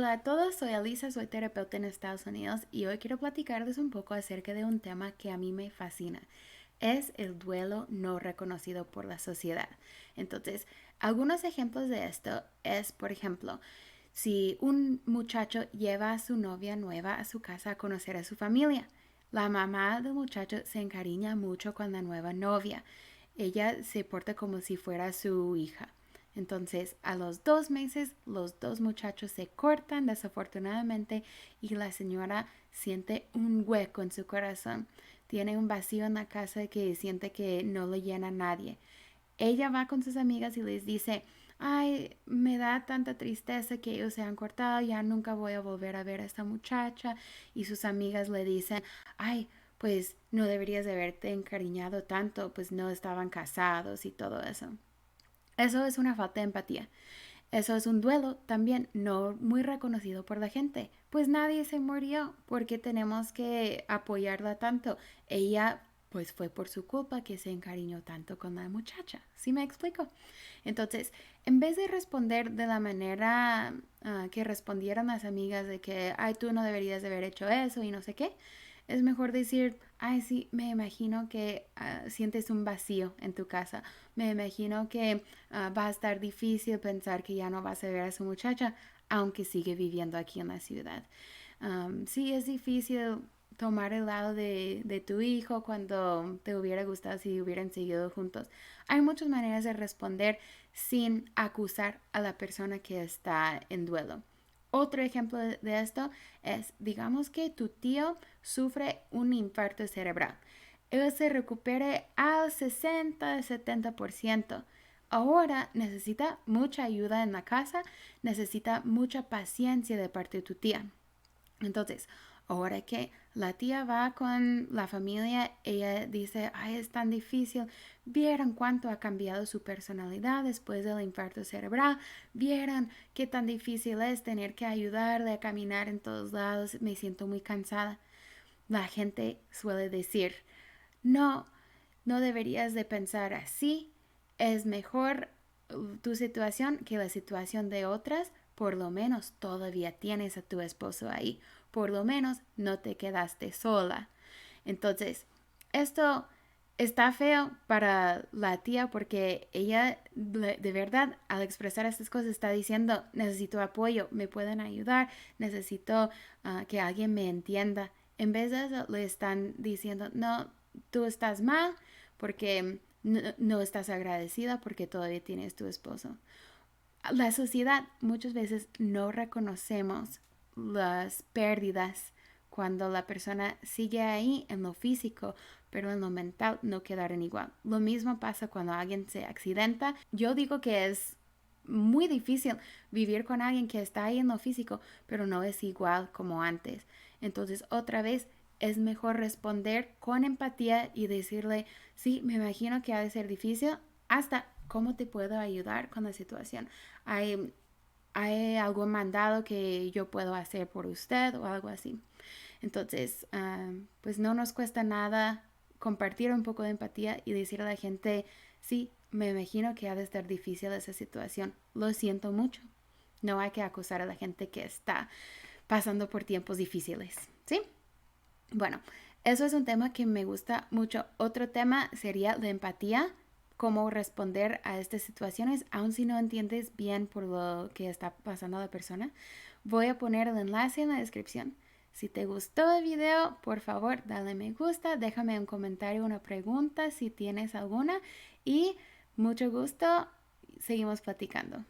Hola a todos, soy Alisa, soy terapeuta en Estados Unidos y hoy quiero platicarles un poco acerca de un tema que a mí me fascina. Es el duelo no reconocido por la sociedad. Entonces, algunos ejemplos de esto es, por ejemplo, si un muchacho lleva a su novia nueva a su casa a conocer a su familia. La mamá del muchacho se encariña mucho con la nueva novia. Ella se porta como si fuera su hija. Entonces, a los 2 meses, los dos muchachos se cortan desafortunadamente y la señora siente un hueco en su corazón. Tiene un vacío en la casa que siente que no lo llena nadie. Ella va con sus amigas y les dice, ay, me da tanta tristeza que ellos se han cortado, ya nunca voy a volver a ver a esta muchacha. Y sus amigas le dicen, ay, pues no deberías de haberte encariñado tanto, pues no estaban casados y todo eso. Eso es una falta de empatía. Eso es un duelo también no muy reconocido por la gente. Pues nadie se murió porque tenemos que apoyarla tanto. Ella pues fue por su culpa que se encariñó tanto con la muchacha. ¿Sí me explico? Entonces, en vez de responder de la manera que respondieron las amigas de que, ay, tú no deberías de haber hecho eso y no sé qué, es mejor decir, ay, sí, me imagino que sientes un vacío en tu casa. Me imagino que va a estar difícil pensar que ya no vas a ver a su muchacha, aunque sigue viviendo aquí en la ciudad. Sí, es difícil tomar el lado de tu hijo cuando te hubiera gustado si hubieran seguido juntos. Hay muchas maneras de responder sin acusar a la persona que está en duelo. Otro ejemplo de esto es, digamos que tu tío sufre un infarto cerebral. Él se recupere al 60-70%. Ahora necesita mucha ayuda en la casa, necesita mucha paciencia de parte de tu tía. Entonces, ahora que la tía va con la familia, ella dice, ay, es tan difícil. Vieron cuánto ha cambiado su personalidad después del infarto cerebral. Vieron qué tan difícil es tener que ayudarle a caminar en todos lados. Me siento muy cansada. La gente suele decir, no, no deberías de pensar así. Es mejor tu situación que la situación de otras. Por lo menos todavía tienes a tu esposo ahí. Por lo menos no te quedaste sola. Entonces, esto está feo para la tía porque ella de verdad al expresar estas cosas está diciendo necesito apoyo, me pueden ayudar, necesito que alguien me entienda. En vez de eso le están diciendo no, tú estás mal porque no estás agradecida porque todavía tienes tu esposo. La sociedad muchas veces no reconocemos las pérdidas cuando la persona sigue ahí en lo físico, pero en lo mental no quedaron igual. Lo mismo pasa cuando alguien se accidenta. Yo digo que es muy difícil vivir con alguien que está ahí en lo físico, pero no es igual como antes. Entonces, otra vez, es mejor responder con empatía y decirle, sí, me imagino que ha de ser difícil, hasta cómo te puedo ayudar con la situación. ¿Hay, hay algún mandado que yo puedo hacer por usted o algo así? Entonces, pues no nos cuesta nada compartir un poco de empatía y decir a la gente, sí, me imagino que ha de estar difícil esa situación, lo siento mucho. No hay que acusar a la gente que está pasando por tiempos difíciles, ¿sí? Bueno, eso es un tema que me gusta mucho. Otro tema sería la empatía, cómo responder a estas situaciones, aun si no entiendes bien por lo que está pasando a la persona. Voy a poner el enlace en la descripción. Si te gustó el video, por favor, dale me gusta, déjame un comentario, una pregunta si tienes alguna y mucho gusto, seguimos platicando.